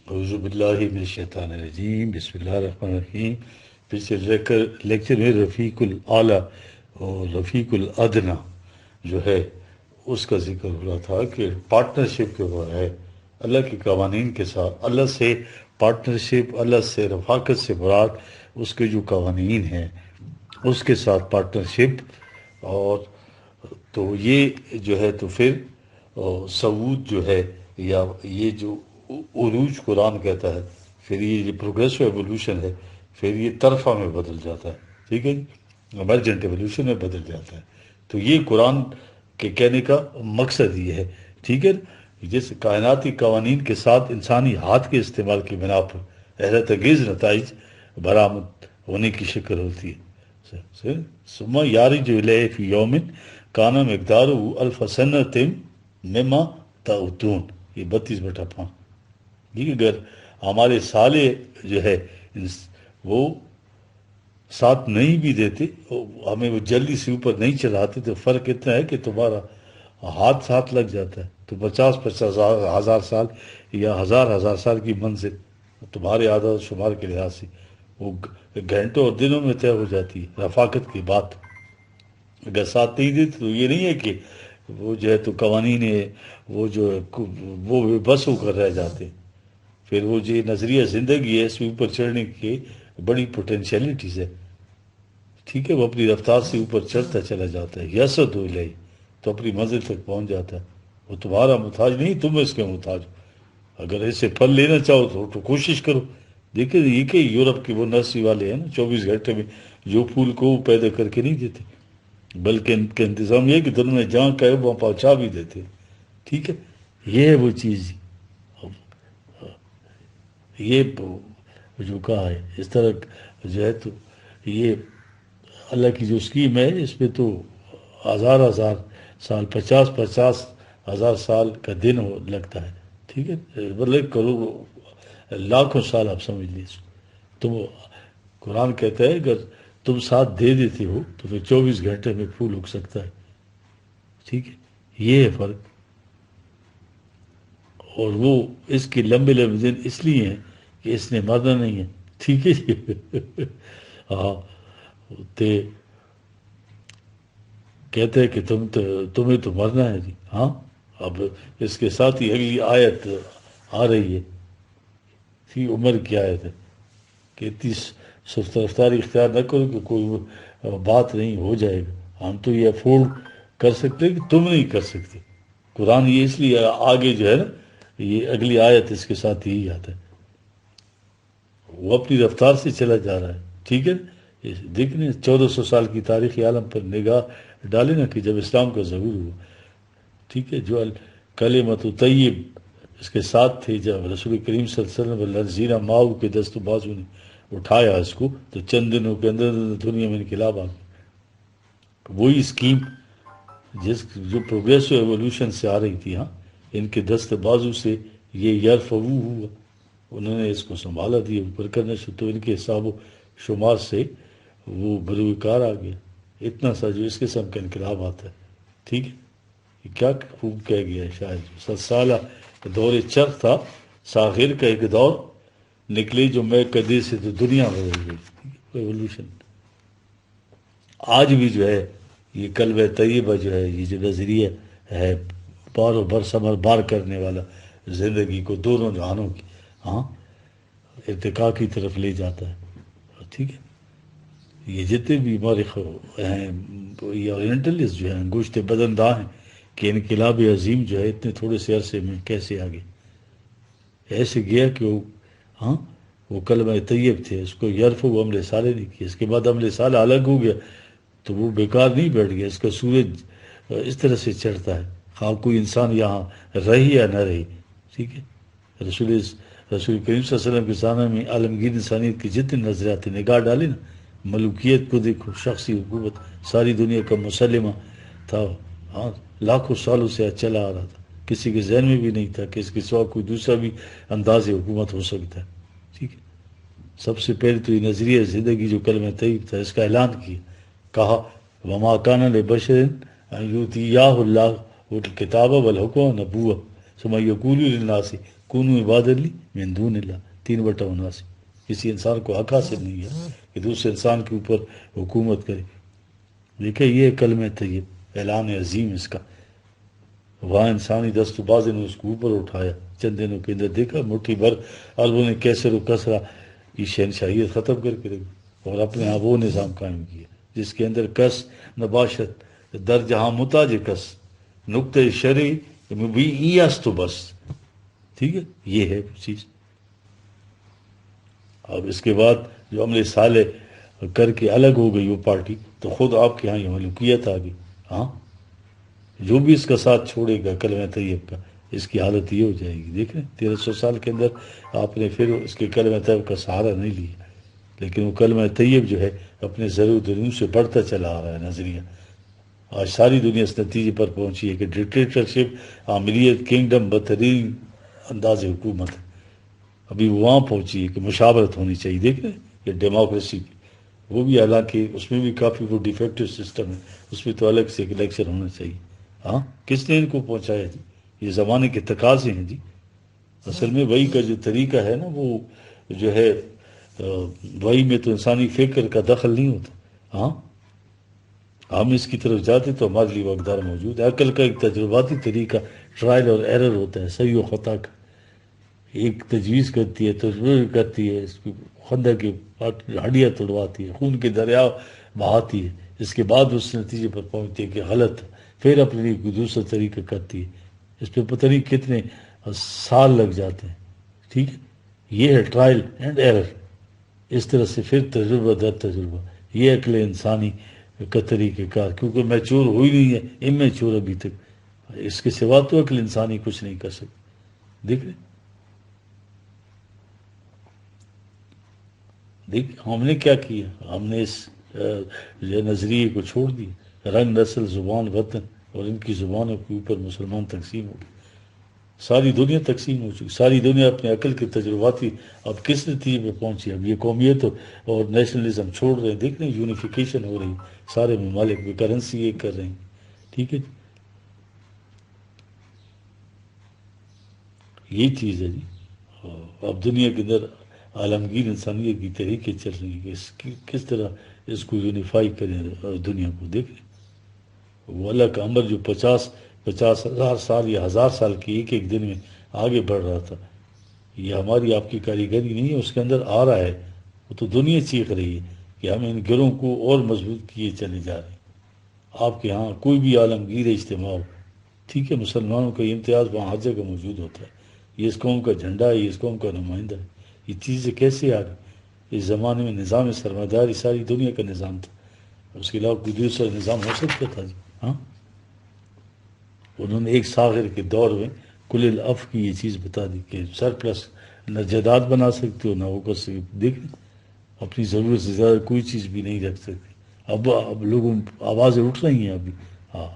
اعوذ باللہ من الشیطان الرجیم، بسم اللہ الرحمن الرحیم۔ پچھلے لیکچر میں رفیق الاعلیٰ اور رفیق الادنیٰ جو ہے اس کا ذکر ہو رہا تھا کہ پارٹنرشپ کے اوپر ہے اللہ کے قوانین کے ساتھ، اللہ سے پارٹنرشپ، اللہ سے رفاقت سے مراد اس کے جو قوانین ہیں اس کے ساتھ پارٹنرشپ۔ اور تو یہ جو ہے تو پھر سعود جو ہے یا یہ جو عروج قرآن کہتا ہے، پھر یہ جو پروگریسو ایوولوشن ہے پھر یہ طرفہ میں بدل جاتا ہے، ٹھیک ہے جی، ایمرجنٹ ایوولوشن میں بدل جاتا ہے۔ تو یہ قرآن کے کہنے کا مقصد یہ ہے، ٹھیک ہے نا، جس کائناتی قوانین کے ساتھ انسانی ہاتھ کے استعمال کی بنا پر حیرت انگیز نتائج برآمد ہونے کی شکل ہوتی ہے۔ ثم یارج الیہ فی یوم کان مقدارہ الف سنۃ مما تعدون، یہ 32/5۔ یہ اگر ہمارے سالے جو ہے وہ ساتھ نہیں بھی دیتے، ہمیں وہ جلدی سے اوپر نہیں چڑھاتے، تو فرق اتنا ہے کہ تمہارا ہاتھ ساتھ لگ جاتا ہے تو 50 ہزار سال یا ہزار سال کی منزل تمہارے اعداد و شمار کے لحاظ سے وہ گھنٹوں اور دنوں میں طے ہو جاتی ہے۔ رفاقت کی بات اگر ساتھ نہیں دیتے تو یہ نہیں ہے کہ وہ جو ہے تو قوانین ہے وہ جو ہے وہ بے بس ہو کر رہ جاتے ہیں۔ پھر وہ جو نظریہ زندگی ہے اس میں اوپر چڑھنے کی بڑی پوٹینشیلٹیز ہے، ٹھیک ہے، وہ اپنی رفتار سے اوپر چڑھتا چلا جاتا ہے، یسد ہو لے تو اپنی منزل تک پہنچ جاتا ہے۔ وہ تمہارا محتاج نہیں، تم اس کے محتاج ہو۔ اگر اسے پھل لینا چاہو تو کوشش کرو۔ دیکھیں یہ کہ یورپ کے وہ نرسری والے ہیں نا، 24 گھنٹے میں جو پھول کو وہ پیدا کر کے نہیں دیتے، بلکہ ان کا انتظام یہ ہے کہ دل میں جہاں کہے وہاں پہنچا بھی دیتے، ٹھیک ہے۔ یہ ہے وہ چیز، یہ جو کہا ہے اس طرح جو ہے تو یہ اللہ کی جو اسکیم ہے اس میں تو ہزار سال، 50 ہزار سال کا دن لگتا ہے، ٹھیک ہے، مطلب کروڑوں لاکھوں سال آپ سمجھ لیجیے اس کو۔ تو قرآن کہتا ہے اگر تم ساتھ دے دیتے ہو تو پھر 24 گھنٹے میں پھول اگ سکتا ہے، ٹھیک ہے، یہ ہے فرق۔ اور وہ اس کے لمبے دن اس لیے ہیں کہ اس نے مرنا نہیں ہے، ٹھیک ہے جی۔ ہاں، کہتے ہیں کہ تمہیں تو مرنا ہے جی، ہاں۔ اب اس کے ساتھ ہی اگلی آیت آ رہی ہے، فی عمر کی آیت ہے کہ اتنی سست رفتاری اختیار نہ کرو کہ کوئی بات نہیں ہو جائے گا، ہم تو یہ افورڈ کر سکتے کہ تم نہیں کر سکتے۔ قرآن یہ اس لیے آگے جو ہے نا یہ اگلی آیت اس کے ساتھ یہی آتا ہے، وہ اپنی رفتار سے چلا جا رہا ہے، ٹھیک ہے۔ دیکھنے 1400 سال کی تاریخی عالم پر نگاہ ڈالے نا کہ جب اسلام کا ظہور ہوا، ٹھیک ہے، جو کلمۃ طیب اس کے ساتھ تھے، جب رسول کریم صلی اللہ علیہ وسلم الذین معہ کے دست و بازو نے اٹھایا اس کو تو چند دنوں کے اندر دنیا میں انقلاب آ گیا۔ وہی اسکیم جو پروگریسو ایوولوشن سے آ رہی تھی، ہاں، ان کے دست بازو سے یہ یرفعو ہوا، انہوں نے اس کو سنبھالا دیا اوپر کرنے سے، تو ان کے حساب و شمار سے وہ بروئے کار آ گیا۔ اتنا سا جو اس قسم کا انقلاب آتا ہے، ٹھیک ہے، یہ کیا خوب کہہ گیا ہے شاید، 7 سالہ دور چرخ تھا، ساخر کا ایک دور نکلے جو میں کدے سے تو دنیا بدل گئی، ایوولوشن۔ آج بھی جو ہے یہ کلمہ طیبہ جو ہے، یہ جو نظریہ ہے بار و برسمر بار کرنے والا زندگی کو دونوں جہانوں کی، ہاں، ارتقاء کی طرف لے جاتا ہے، ٹھیک ہے۔ یہ جتنے بھی مورخ ہیں یا اورینٹلسٹ جو ہیں گوشت بدن داں ہیں کہ انقلاب عظیم جو ہے اتنے تھوڑے سے عرصے میں کیسے آگے ایسے گیا کہ وہ، ہاں، وہ کلمہ طیب تھے، اس کو یرف و عمل صالح نہیں کیا، اس کے بعد عمل صالح الگ ہو گیا تو وہ بیکار نہیں بیٹھ گیا، اس کا سورج اس طرح سے چڑھتا ہے خواہ کوئی انسان یہاں رہی یا نہ رہی، ٹھیک ہے۔ رسول کریم صلی اللہ علیہ وسلم کے زمانے میں عالمگیر انسانیت کے جتنے نظریات نگاہ ڈالے نا، ملوکیت کو دیکھو، شخصی حکومت ساری دنیا کا مسلمہ تھا، ہاں، لاکھوں سالوں سے چلا آ رہا تھا، کسی کے ذہن میں بھی نہیں تھا کہ اس کے سوا کوئی دوسرا بھی انداز حکومت ہو سکتا ہے، ٹھیک ہے۔ سب سے پہلے تو یہ نظریہ زندگی جو کلمہ طیب تھا اس کا اعلان کیا، کہا وما کان لبشر ان یؤتیہ اللہ الکتاب والحکم والنبوۃ، ثم یقول للناس کونوا عبادا لی من دون اللہ 3/79۔ کسی انسان کو حق حاصل نہیں ہے کہ دوسرے انسان کے اوپر حکومت کرے۔ دیکھیں یہ کلمہ طیب، اعلان عظیم اس کا، وہاں انسانی دست و بازی نے اس کو اوپر اٹھایا، چند دنوں کے اندر دیکھا مٹھی بھر عربوں نے کیسر و کسرا یہ شہنشاہیت ختم کر کے رکھی اور اپنے یہاں وہ نظام قائم کیا جس کے اندر کس نباشت در جہاں متاج کس نقطۂ شرع بھی ایاس تو بس، ٹھیک ہے، یہ ہے چیز۔ اب اس کے بعد جو عمل صالح کر کے الگ ہو گئی وہ پارٹی، تو خود آپ کے ہاں یہ ملوکیت آ گئی۔ ہاں، جو بھی اس کا ساتھ چھوڑے گا کلمہ طیب کا، اس کی حالت یہ ہو جائے گی۔ دیکھ رہے ہیں 1300 سال کے اندر آپ نے پھر اس کے کلمہ طیب کا سہارا نہیں لیا، لیکن وہ کلمہ طیب جو ہے اپنے ضرور دنوں سے بڑھتا چلا آ رہا ہے نظریہ۔ آج ساری دنیا اس نتیجے پر پہنچی ہے کہ ڈکٹیٹرشپ، عاملیت، کنگڈم بدترین انداز حکومت ہے۔ ابھی وہ وہاں پہنچی ہے کہ مشاورت ہونی چاہیے۔ دیکھ رہے ہیں یہ ڈیموکریسی کی، وہ بھی حالانکہ اس میں بھی کافی وہ ڈیفیکٹو سسٹم ہے، اس میں تو الگ سے ایک الیکشن ہونا چاہیے۔ ہاں، کس نے ان کو پہنچایا جی؟ یہ زمانے کے تقاضے ہیں جی۔ اصل میں وہی کا جو طریقہ ہے نا، وہ جو ہے وہی میں تو انسانی فکر کا دخل نہیں ہوتا۔ ہاں، ہم اس کی طرف جاتے تو ہمارے لیے وہ اقدار موجود ہے۔ عقل کا ایک تجرباتی طریقہ ٹرائل اور ایرر ہوتا ہے، صحیح و خطا کا۔ ایک تجویز کرتی ہے، تجربہ کرتی ہے، اس کی خندہ کی ہڈیاں توڑواتی ہے، خون کے دریا بہاتی ہے، اس کے بعد اس نتیجے پر پہنچتی ہے کہ غلط، پھر اپنے لیے کوئی دوسرا طریقہ کرتی ہے۔ اس پہ پتہ نہیں کتنے سال لگ جاتے ہیں، ٹھیک ہے۔ یہ ہے ٹرائل اینڈ ایرر، اس طرح سے پھر تجربہ در تجربہ، یہ عقل انسانی کا طریقہ کار، کیونکہ میچور ہوئی نہیں ہے، امیچور ابھی تک، اس کے سوا تو عقل انسانی کچھ نہیں کر سکتی۔ دیکھ رہے دیکھ ہم نے کیا کیا، ہم نے اس نظریے کو چھوڑ دیا۔ رنگ، نسل، زبان، وطن اور ان کی زبانوں کے اوپر مسلمان تقسیم ہو گئے، ساری دنیا تقسیم ہو چکی، ساری دنیا اپنے عقل کے تجرباتی اب کس نتیجے پہ پہنچی، اب یہ قومیت اور نیشنلزم چھوڑ رہے ہیں۔ دیکھ رہے ہیں یونیفیکیشن ہو رہی، سارے ممالک میں کرنسی ایک کر رہے ہیں، ٹھیک ہے، یہی چیز ہے جی۔ اب دنیا کے اندر عالمگیر انسانیت کی تحریکیں چل رہی ہیں کہ کس طرح اس کو یونیفائی کریں دنیا کو۔ دیکھ رہے ہیں وہ اللہ کا امر جو 50,000 سال یا 1000 سال کی ایک ایک دن میں آگے بڑھ رہا تھا، یہ ہماری آپ کی کاریگری نہیں ہے، اس کے اندر آ رہا ہے۔ وہ تو دنیا چیخ رہی ہے کہ ہم ان گروہوں کو اور مضبوط کیے چلے جا رہے ہیں۔ آپ کے ہاں کوئی بھی عالمگیر اجتماع ہو، ٹھیک ہے، مسلمانوں کا یہ امتیاز وہاں ہر جگہ موجود ہوتا ہے، یہ اس قوم کا جھنڈا ہے، یہ اس قوم کا نمائندہ ہے۔ یہ چیزیں کیسے آ گئی؟ اس زمانے میں نظام سرمایہ داری ساری دنیا کا نظام تھا، اس کے علاوہ کوئی دوسرا نظام ہو سکتا تھا جی؟ ہاں، انہوں نے ایک ساغر کے دور میں کل الف کی یہ چیز بتا دی کہ سرپلس نہ جائیداد بنا سکتے ہو نہ وہ کر سکتے۔ دیکھ اپنی ضرورت سے زیادہ کوئی چیز بھی نہیں رکھ سکتے۔ اب لوگوں آوازیں اٹھ رہی ہیں ابھی، ہاں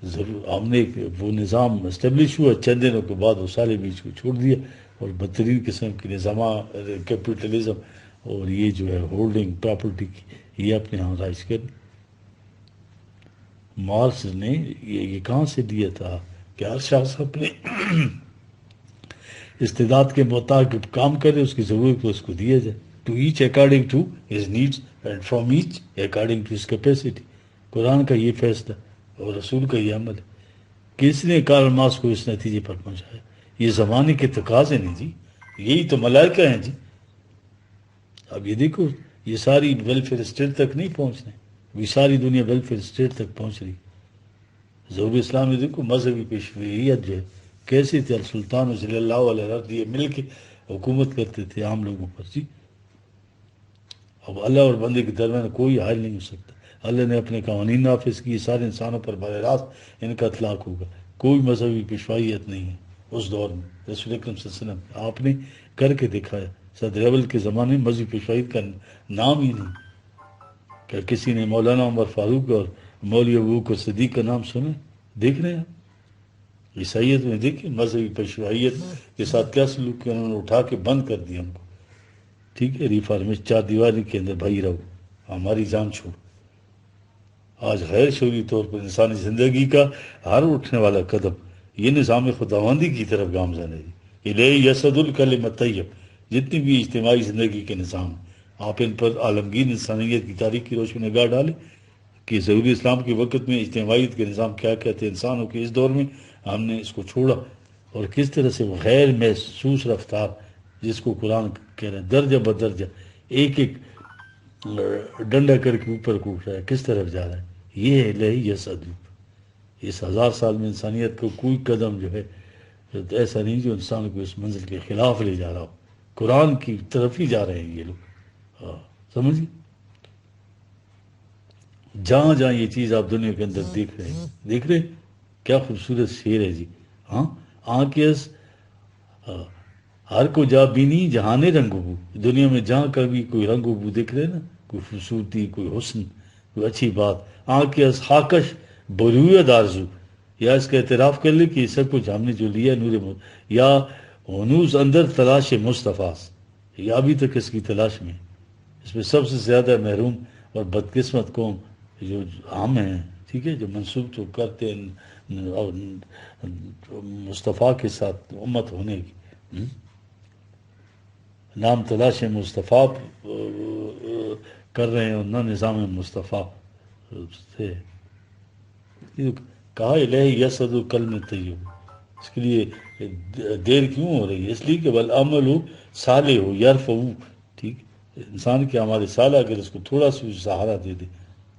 ضرور ہم نے وہ نظام اسٹیبلش ہوا، چند دنوں کے بعد وہ سارے بیچ کو چھوڑ دیا اور بدترین قسم کی نظام کیپٹلزم اور یہ جو ہے ہولڈنگ پراپرٹی کی یہ اپنے ہاں رائج کر۔ مارکس نے یہ کہاں سے دیا تھا کہ ہر شخص اپنے استعداد کے مطابق کام کرے، اس کی ضرورت کو اس کو دیا جائے، to each according to his needs and from each according to his capacity. Quran کا یہ فیصلہ اور رسول کا یہ عمل ہے۔ کس نے کارل مارکس کو اس نتیجے پر پہنچایا؟ یہ زمانے کے تقاضے نہیں جی، یہی تو ملائکہ ہیں جی۔ اب یہ دیکھو یہ ساری ویلفیئر اسٹیٹ تک نہیں پہنچ رہے، ابھی ساری دنیا ویلفیئر اسٹیٹ تک پہنچ رہی۔ ظہور اسلام میں دیکھو مذہبی پیشویت جو ہے کیسے تھے، سلطان صلی اللہ علیہ وسلم یہ مل کے حکومت کرتے تھے عام لوگوں پر جی۔ اب اللہ اور بندے کے درمیان کوئی حل نہیں ہو سکتا۔ اللہ نے اپنے قوانین نافذ کیے، سارے انسانوں پر براہ راست ان کا اطلاق ہوگا، کوئی مذہبی پیشوائیت نہیں ہے اس دور میں۔ رسول اکرم صلی اللہ علیہ وسلم آپ نے کر کے دکھایا، صدر اول کے زمانے میں مذہبی پیشوائیت کا نام ہی نہیں۔ کیا کسی نے مولانا عمر فاروق اور مولوی ابوبکر صدیق کا نام سنا؟ دیکھ رہے ہیں عیسائیت میں دیکھیں مذہبی پیشوائیت کے ساتھ کیا سلوک کیا، انہوں نے اٹھا کے بند کر دیا ان کو، ٹھیک ہے، ریفارمیشن 4 دیواری کے اندر بھائی رہو، ہماری جان چھوڑ۔ آج غیر شعوری طور پر انسانی زندگی کا ہر اٹھنے والا قدم یہ نظام خداوندی کی طرف گامزن ہے جی الیہ یسعد الکلم الطیب. جتنی بھی اجتماعی زندگی کے نظام ہیں، آپ ان پر عالمگیر انسانیت کی تاریخ کی روشنی میں نگاہ ڈالیں کہ ظہور اسلام کے وقت میں اجتماعیت کے نظام کیا کہتے ہیں انسانوں کے اس دور میں ہم نے اس کو چھوڑا، اور کس طرح سے وہ غیر محسوس رفتار جس کو قرآن کہہ رہے ہیں درجہ بدرجہ ایک ایک ڈنڈا کر کے اوپر کو اٹھ رہا ہے، کس طرف جا رہا ہے. یہ ہے الہی یسعد. اس 1000 سال میں انسانیت کو کوئی قدم جو ہے ایسا نہیں جو انسان کو اس منزل کے خلاف لے جا رہا ہو. قرآن کی طرف ہی جا رہے ہیں یہ لوگ. سمجھیں، جہاں جہاں یہ چیز آپ دنیا کے اندر دیکھ رہے کیا خوبصورت شعر ہے جی. ہاں آنکھیس ہر کو جا بینی جہانے رنگ و بو. دنیا میں جہاں کبھی کوئی رنگ و بو دیکھ رہے نا، کوئی خوبصورتی، کوئی حسن، کوئی اچھی بات، آنکھیس خاکش برویت آرزو، یا اس کا اعتراف کر لے کہ یہ سب کچھ ہم نے جو لیا نور یا ہنوز اندر تلاش مصطفیٰ، یا ابھی تک اس کی تلاش میں. اس میں سب سے زیادہ محروم اور بدقسمت قوم جو ہم ہیں، ٹھیک ہے، جو منسوب تو کرتے ہیں مصطفیٰ کے ساتھ امت ہونے کی. نام تلاش مصطفیٰ کر رہے ہیں اور نہ نظام مصطفیٰ سے. کہا الہی یسعد الکلم طیب. اس کے لیے دیر کیوں ہو رہی ہے؟ اس لیے کہ والعمل صالح ہو یرفع. ٹھیک، انسان کے ہمارے صالح اگر اس کو تھوڑا سا سہارا دے دے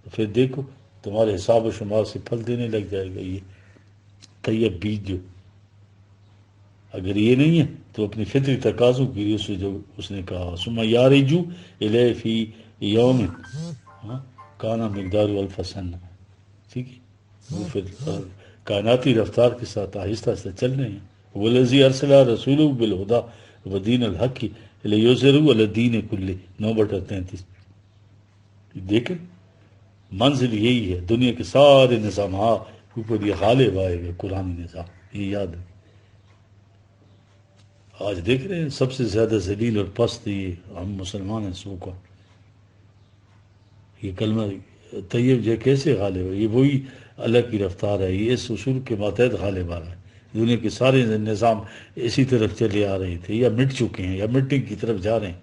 تو پھر دیکھو تمہارے حساب و شمار سے پھل دینے لگ جائے گا. یہ طیب بیج جو اگر یہ نہیں ہے تو اپنی فطری تقاضوں کے لیے جو اس نے کہا ثم یارجو الیہ فی یوم کانا مقدار الف سنہ. ٹھیک ہے، وہ پھر کائناتی رفتار کے ساتھ آہستہ آہستہ چل رہے ہیں. والذی ارسل رسولہ بالہدی ودین الحق لیظہرہ علی الدین کلہ. 9/33. دیکھیں منزل یہی ہے، دنیا کے سارے نظامات اوپر یہ غالب آئے گا قرآنی نظام. یہ یاد ہے. آج دیکھ رہے ہیں سب سے زیادہ ذلیل اور پست یہ ہم مسلمان ہیں سو کا. یہ کلمہ طیب جو کیسے غالب ہے؟ یہ وہی اللہ کی رفتار ہے، یہ اس اصول کے ماتحت غالب آ رہا ہے. دنیا کے سارے نظام اسی طرف چلے آ رہے تھے یا مٹ چکے ہیں یا مٹنے کی طرف جا رہے ہیں.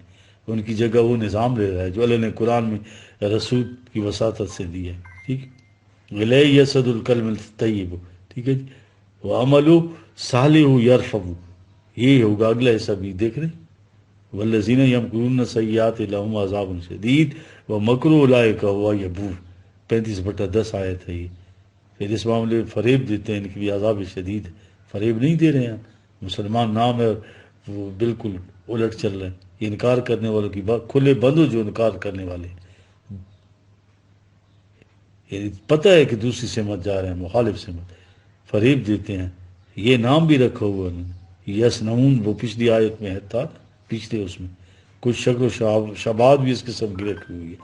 ان کی جگہ وہ نظام لے رہا ہے جو اللہ نے قرآن میں رسول کی وساطت سے دی ہے. ٹھیک، الیہ یسعد الکلم الطیب. ٹھیک ہے جی، وعمل صالح یرفع. یہ ہوگا اگلا حصہ بھی دیکھ رہے ہیں. والذین یمکرون السیئات لہم عذاب شدید ومکر اولئک هو یبور. 35/10 آیت ہے یہ. پھر اس معاملے میں فریب دیتے ہیں ان کے لیے عذاب شدید. فریب نہیں دے رہے ہیں، مسلمان نام ہے وہ بالکل الٹ چل رہے ہیں. یہ انکار کرنے والوں کی بات کھلے بند ہو جو انکار کرنے والے ہیں. یعنی پتہ ہے کہ دوسری سمت جا رہے ہیں، مخالف سمت، فریب دیتے ہیں. یہ نام بھی رکھا ہوا انہوں نے. یسنون وہ پچھلی آیت میں ہے تھا، پچھلے اس میں کچھ شکل و شبات بھی اس قسم کی رکھی ہوئی ہے.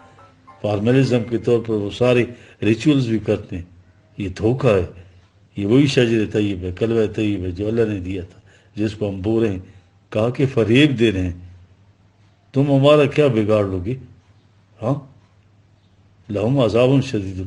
فارملزم کے طور پر وہ سارے ریچولز بھی کرتے ہیں. یہ دھوکہ ہے. یہ وہی شجر طیب ہے، کلمہ طیب ہے جو اللہ نے دیا تھا، جس کو ہم بول رہے ہیں. کہا کہ فریب دے رہے ہیں، تم ہمارا کیا بگاڑ لو گے؟ ہاں، لہم عذاب شدید.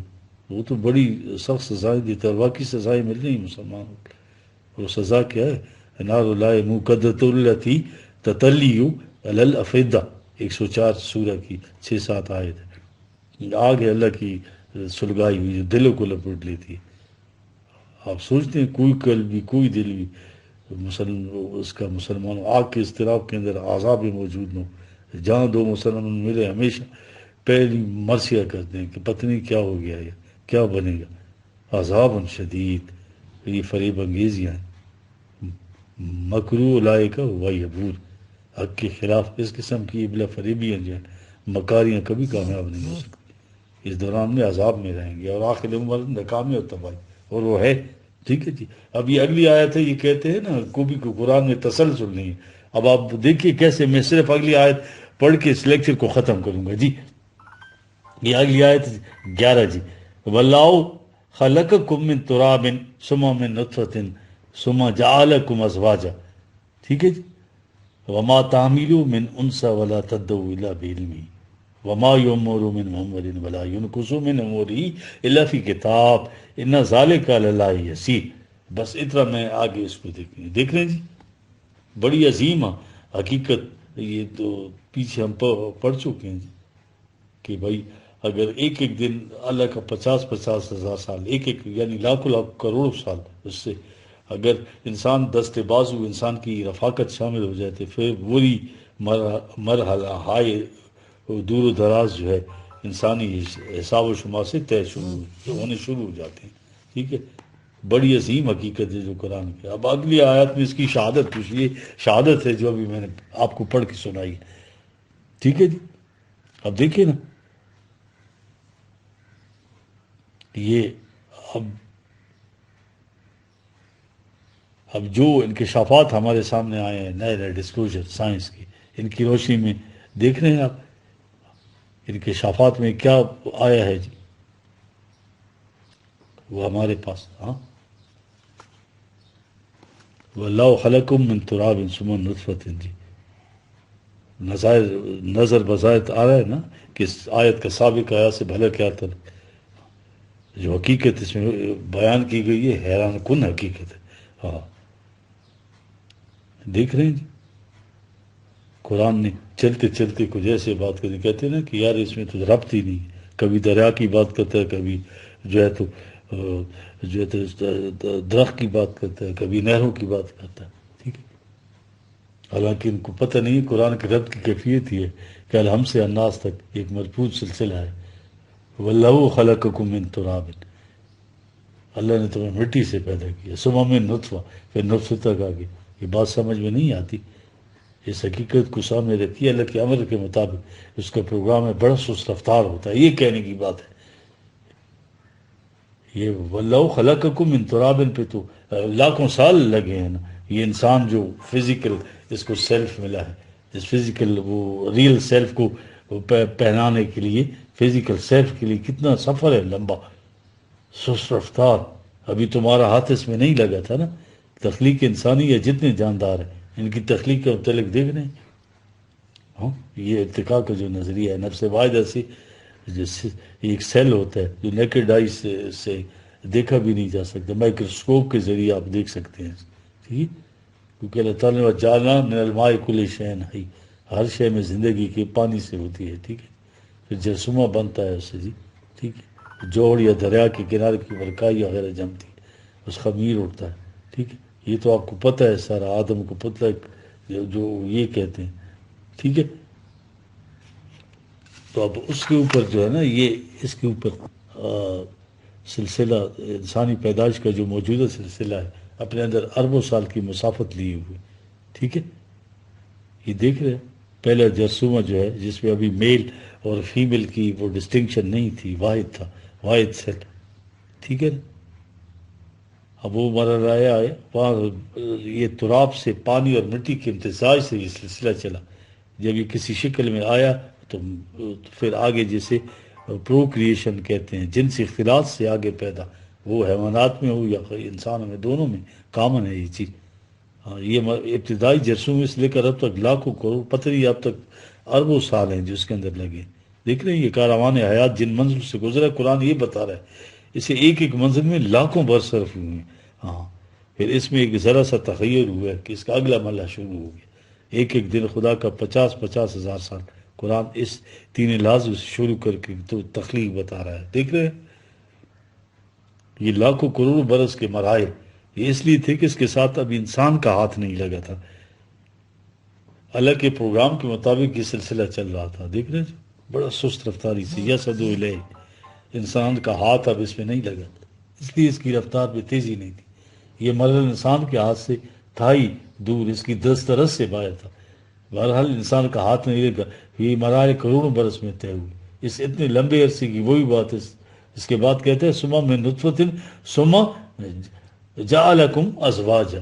وہ تو بڑی سخت سزائیں دیتا ہے، واقعی سزائیں مل رہی ہیں مسلمانوں کو. وہ سزا کیا ہے؟ نار اللہ مقدۃ التی تتلیو علی الافئدہ. 104 سورہ کی 6-7 آیت ہے. آگ ہے اللہ کی سلگائی ہوئی جو دلوں کو لپٹ لیتی ہے. آپ سوچتے ہیں کوئی قلب بھی کوئی دل بھی اس کا مسلمانوں آگ کے اضطراب کے اندر عذاب موجود نہ ہو. جہاں دو مسلمان ملے ہمیشہ پہلی مرثیہ کرتے ہیں کہ پتہ نہیں کیا ہو گیا یا کیا بنے گا. عذاب شدید. یہ فریب انگیزیاں ہیں. مکرو اولئک ہو یبور. حق کے خلاف اس قسم کی بلا فریبیاں جو ہیں مکاریاں کبھی کامیاب نہیں ہو سکتی. اس دوران میں عذاب میں رہیں گے اور آخر عمر ناکامی اور تباہی، اور وہ ہے. ٹھیک ہے جی. اب یہ اگلی آیت ہے، یہ کہتے ہیں نا کوبی کو قرآن میں تسلسل نہیں ہے. اب آپ دیکھیے کیسے میں صرف اگلی آیت پڑھ کے اس لیکچر کو ختم کروں گا. جی یہ اگلی آیت 11 جی. واللہ خلقکم من تراب ثم من نطفۃ ثم جعلکم ازواجا. ٹھیک ہے جی. وما تعملوا من انثى ولا تدعوا الا بعلمه. وما یؤمر من امر ولا ینقص من امره الا فی کتاب ان ذلک علی اللہ یسیر. بس اتنا میں آگے اس کو دیکھ رہے ہیں جی. بڑی عظیم حقیقت یہ تو پیچھے ہم پڑھ چکے ہیں جی کہ بھائی اگر ایک ایک دن اللہ کا 50,000 سال ایک ایک یعنی لاکھوں لاکھ کروڑوں سال اس سے اگر انسان دست بازو انسان کی رفاقت شامل ہو جاتے پھر وہی مرحلہ ہائے دور و دراز جو ہے انسانی حساب و شمار سے طے ہونے شروع ہو جاتے ہیں. ٹھیک ہے. بڑی عظیم حقیقت ہے جو قرآن کی. اب اگلی آیات میں اس کی شہادت کچھ یہ شہادت ہے جو ابھی میں نے آپ کو پڑھ کے سنائی ہے. ٹھیک ہے جی. اب دیکھیے نا یہ اب جو انکشافات ہمارے سامنے آئے ہیں نئے نئے ڈسکلوجر سائنس کی ان کی روشنی میں دیکھ رہے ہیں آپ انکشافات میں کیا آیا ہے جی وہ ہمارے پاس. ہاں واللہ خلقکم من تراب ثم نطفۃ جی نظر بظاہر آ رہا ہے نا کہ اس آیت کا سابق آیات سے بھلا کیا تھا جو حقیقت اس میں بیان کی گئی ہے حیران کن حقیقت ہے. ہاں دیکھ رہے ہیں جی قرآن نے چلتے چلتے کچھ ایسے بات کرتے کہتے ہیں نا کہ یار اس میں تو ربط ہی نہیں ہے. کبھی دریا کی بات کرتا ہے کبھی جو ہے تو درخت کی بات کرتا ہے کبھی نہروں کی بات کرتا ہے. ٹھیک ہے. حالانکہ ان کو پتہ نہیں قرآن کے ربط کی کیفیت ہی ہے کہ الحم سے الناس تک ایک مربوط سلسلہ ہے. واللہ خلقکم من تراب اللہ نے تمہیں مٹی سے پیدا کیا ثم من نطفہ پھر نطفہ تک آگے. یہ بات سمجھ میں نہیں آتی. اس حقیقت کو سامنے رکھیے اللہ کے امر کے مطابق اس کا پروگرام ہے بڑا سست رفتار ہوتا ہے. یہ کہنے کی بات ہے یہ واللہ خلقکم من تراب پہ تو لاکھوں سال لگے ہیں نا. یہ انسان جو فزیکل اس کو سیلف ملا ہے اس فزیکل وہ ریئل سیلف کو پہنانے کے لیے فزیکل سیلف کے لیے کتنا سفر ہے لمبا سست رفتار. ابھی تمہارا ہاتھ اس میں نہیں لگا تھا نا. تخلیق انسانی یا جتنے جاندار ہیں ان کی تخلیق کے متعلق دیکھ رہے ہیں. ہاں یہ ارتقاء کا جو نظریہ ہے نفس واحدہ سے جیسے ایک سیل ہوتا ہے جو نیکڈ آئی سے دیکھا بھی نہیں جا سکتا مائکروسکوپ کے ذریعے آپ دیکھ سکتے ہیں. ٹھیک کیونکہ اللہ تعالیٰ نے جانا من الماء کل شیء حی ہر شے میں زندگی کے پانی سے ہوتی ہے. ٹھیک ہے. پھر جرثومہ بنتا ہے اس سے جی. ٹھیک ہے. جوڑ یا دریا کے کنارے کی برکائی وغیرہ جمتی ہے اس خمیر اٹھتا ہے. ٹھیک ہے. یہ تو آپ کو پتہ ہے سارا آدم کو پتہ ہے جو یہ کہتے ہیں. ٹھیک ہے. تو اب اس کے اوپر جو ہے نا یہ اس کے اوپر سلسلہ انسانی پیدائش کا جو موجودہ سلسلہ ہے اپنے اندر اربوں سال کی مسافت لیے ہوئے. ٹھیک ہے. یہ دیکھ رہے ہیں پہلا جرثومہ جو ہے جس میں ابھی میل اور فیمیل کی وہ ڈسٹنکشن نہیں تھی واحد تھا واحد سیل. ٹھیک ہے نا. اب وہ مرحلہ آیا ہے وہاں یہ تراب سے پانی اور مٹی کے امتزاج سے یہ سلسلہ چلا. جب یہ کسی شکل میں آیا تو پھر آگے جیسے پرو کریشن کہتے ہیں جنسی اختلاط سے آگے پیدا وہ حیوانات میں ہو یا انسانوں میں دونوں میں کامن ہے یہ چیز. ہاں یہ ابتدائی جرثومے سے لے کر اب تک لاکھوں کروڑ پتہ نہیں اب تک اربوں سال ہیں جو اس کے اندر لگے. دیکھ رہے ہیں یہ کاروان حیات جن منزل سے گزرا قرآن یہ بتا رہا ہے اسے ایک ایک منزل میں لاکھوں برس صرف ہوئے ہیں. ہاں پھر اس میں ایک ذرا سا تخیر ہوا ہے کہ اس کا اگلا مرحلہ شروع ہو گیا. ایک ایک دن خدا کا 50,000 سال قرآن اس تین لازم سے شروع کر کے تو تخلیق بتا رہا ہے. دیکھ رہے ہیں یہ لاکھوں کروڑوں برس کے مراحل یہ اس لیے تھے کہ اس کے ساتھ اب انسان کا ہاتھ نہیں لگا تھا. اللہ کے پروگرام کے مطابق یہ سلسلہ چل رہا تھا. دیکھ رہے ہیں بڑا سست رفتاری سے یسعدو الیہ انسان کا ہاتھ اب اس میں نہیں لگا اس لیے اس کی رفتار میں تیزی نہیں تھی. یہ مرحلہ انسان کے ہاتھ سے تھا ہی دور اس کی دسترس سے باہر تھا. بہرحال انسان کا ہاتھ نہیں لگا یہ مراحل کروڑوں برس میں طے ہوئی اس اتنے لمبے عرصے کی وہی بات ہے. اس کے بعد کہتے ہیں ثم من نطفۃ ثم جعلکم ازواجا.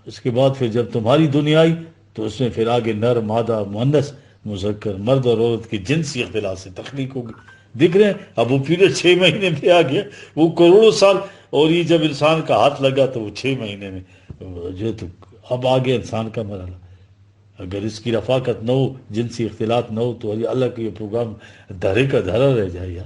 اس کے بعد پھر جب تمہاری دنیا آئی تو اس میں پھر آگے نر مادہ مؤنث مذکر مرد اور عورت کے جنسی اختلاط سے تخلیق ہوگی. دیکھ رہے ہیں اب وہ پیریڈ 6 مہینے میں آ گیا وہ کروڑوں سال اور یہ جب انسان کا ہاتھ لگا تو وہ 6 مہینے میں جو ہے تو اب آگے انسان کا مرحلہ. اگر اس کی رفاقت نہ ہو، جنسی اختلاط نہ ہو، تو اللہ کا یہ پروگرام دھرے کا دھرا رہ جائے گا۔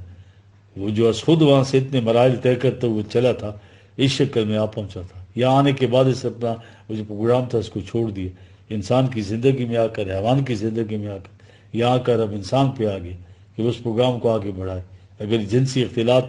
وہ جو از خود وہاں سے اتنے مراحل طے کرتے ہوئے چلا تھا، اس شکل میں آ پہنچا تھا۔ یہاں آنے کے بعد اس اپنا وہ جو پروگرام تھا اس کو چھوڑ دیا، انسان کی زندگی میں آ کر، حیوان کی زندگی میں آ کر، یہاں آ کر اب انسان پہ آ گئے کہ اس پروگرام کو آگے بڑھائے۔ اگر جنسی اختلاط